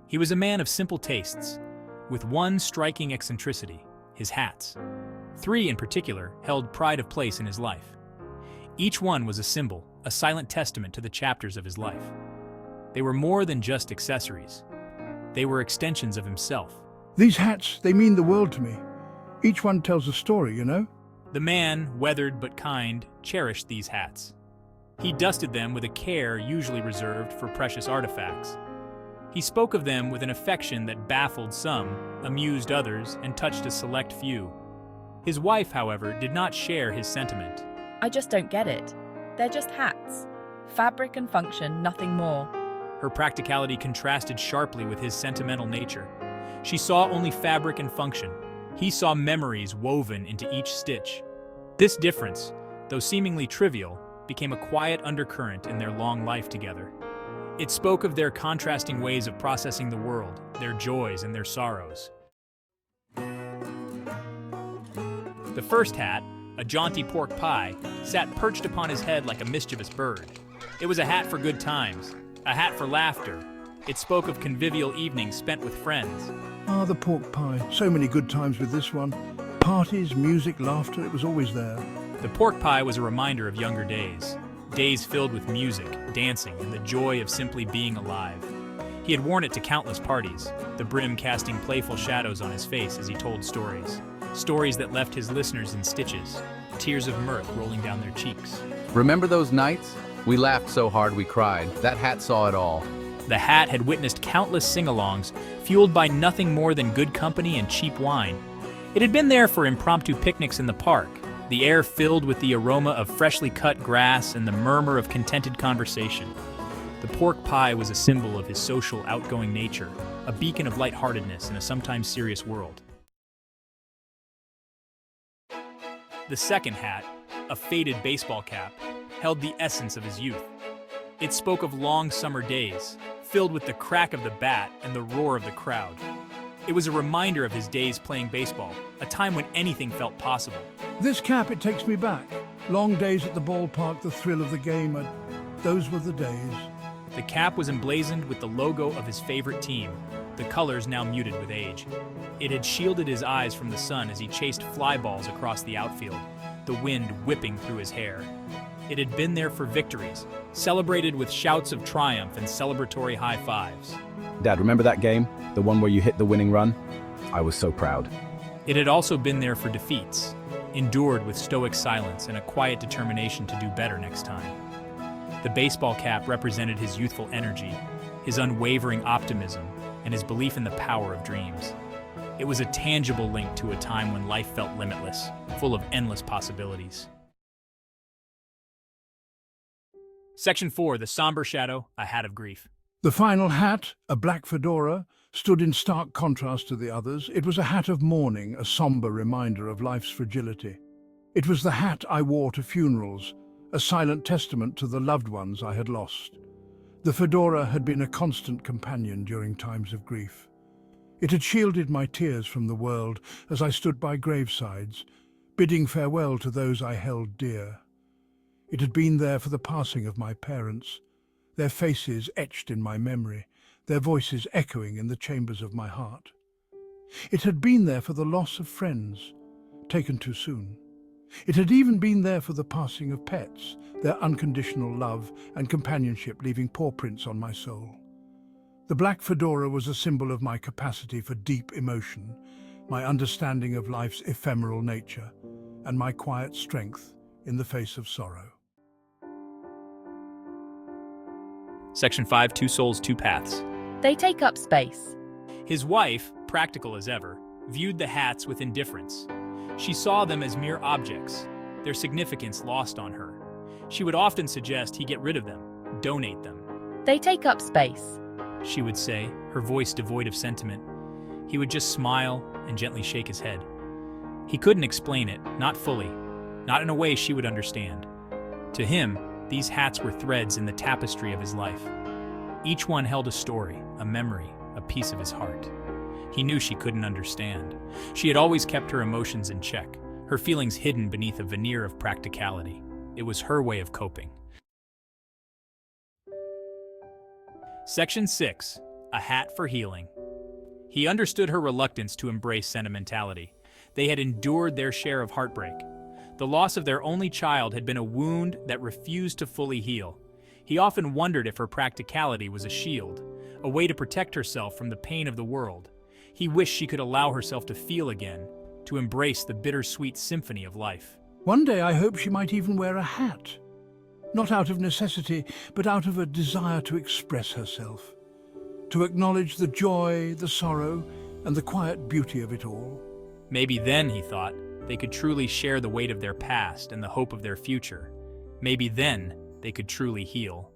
He was a man of simple tastes, with one striking eccentricity: his hats. Three in particular held pride of place in his life. Each one was a symbol, a silent testament to the chapters of his life. They were more than just accessories. They were extensions of himself. These hats, they mean the world to me. Each one tells a story, you know? The man, weathered but kind, cherished these hats. He dusted them with a care usually reserved for precious artifacts. He spoke of them with an affection that baffled some, amused others, and touched a select few. His wife, however, did not share his sentiment. I just don't get it. They're just hats. Fabric and function, nothing more. Her practicality contrasted sharply with his sentimental nature. She saw only fabric and function. He saw memories woven into each stitch. This difference, though seemingly trivial, became a quiet undercurrent in their long life together. It spoke of their contrasting ways of processing the world, their joys and their sorrows. The first hat, a jaunty pork pie, sat perched upon his head like a mischievous bird. It was a hat for good times, a hat for laughter. It spoke of convivial evenings spent with friends. Ah, the pork pie. So many good times with this one. Parties, music, laughter, it was always there. The pork pie was a reminder of younger days, days filled with music, dancing, and the joy of simply being alive. He had worn it to countless parties, the brim casting playful shadows on his face as he told stories. Stories that left his listeners in stitches, tears of mirth rolling down their cheeks. Remember those nights? We laughed so hard we cried. That hat saw it all. The hat had witnessed countless sing-alongs, fueled by nothing more than good company and cheap wine. It had been there for impromptu picnics in the park, the air filled with the aroma of freshly cut grass and the murmur of contented conversation. The pork pie was a symbol of his social, outgoing nature, a beacon of lightheartedness in a sometimes serious world. The second hat, a faded baseball cap, held the essence of his youth. It spoke of long summer days, filled with the crack of the bat and the roar of the crowd. It was a reminder of his days playing baseball, a time when anything felt possible. This cap, it takes me back. Long days at the ballpark, the thrill of the game, those were the days. The cap was emblazoned with the logo of his favorite team, the colors now muted with age. It had shielded his eyes from the sun as he chased fly balls across the outfield, the wind whipping through his hair. It had been there for victories, celebrated with shouts of triumph and celebratory high fives. Dad, remember that game? The one where you hit the winning run? I was so proud. It had also been there for defeats, endured with stoic silence and a quiet determination to do better next time. The baseball cap represented his youthful energy, his unwavering optimism, and his belief in the power of dreams. It was a tangible link to a time when life felt limitless, full of endless possibilities. Section 4, The Somber Shadow, A Hat of Grief. The final hat, a black fedora, stood in stark contrast to the others. It was a hat of mourning, a somber reminder of life's fragility. It was the hat I wore to funerals, a silent testament to the loved ones I had lost. The fedora had been a constant companion during times of grief. It had shielded my tears from the world as I stood by gravesides, bidding farewell to those I held dear. It had been there for the passing of my parents, their faces etched in my memory, their voices echoing in the chambers of my heart. It had been there for the loss of friends, taken too soon. It had even been there for the passing of pets, their unconditional love and companionship leaving paw prints on my soul. The black fedora was a symbol of my capacity for deep emotion, my understanding of life's ephemeral nature, and my quiet strength in the face of sorrow. Section 5, Two Souls, Two Paths. They take up space. His wife, practical as ever, viewed the hats with indifference. She saw them as mere objects, their significance lost on her. She would often suggest he get rid of them, donate them. They take up space, she would say, her voice devoid of sentiment. He would just smile and gently shake his head. He couldn't explain it, not fully, not in a way she would understand. To him, these hats were threads in the tapestry of his life. Each one held a story, a memory, a piece of his heart. He knew she couldn't understand. She had always kept her emotions in check, her feelings hidden beneath a veneer of practicality. It was her way of coping. Section 6, A hat for healing. He understood her reluctance to embrace sentimentality. They had endured their share of heartbreak. The loss of their only child had been a wound that refused to fully heal. He often wondered if her practicality was a shield, a way to protect herself from the pain of the world. He wished she could allow herself to feel again, to embrace the bittersweet symphony of life. One day I hope she might even wear a hat. Not out of necessity, but out of a desire to express herself. To acknowledge the joy, the sorrow, and the quiet beauty of it all. Maybe then, he thought, they could truly share the weight of their past and the hope of their future. Maybe then they could truly heal.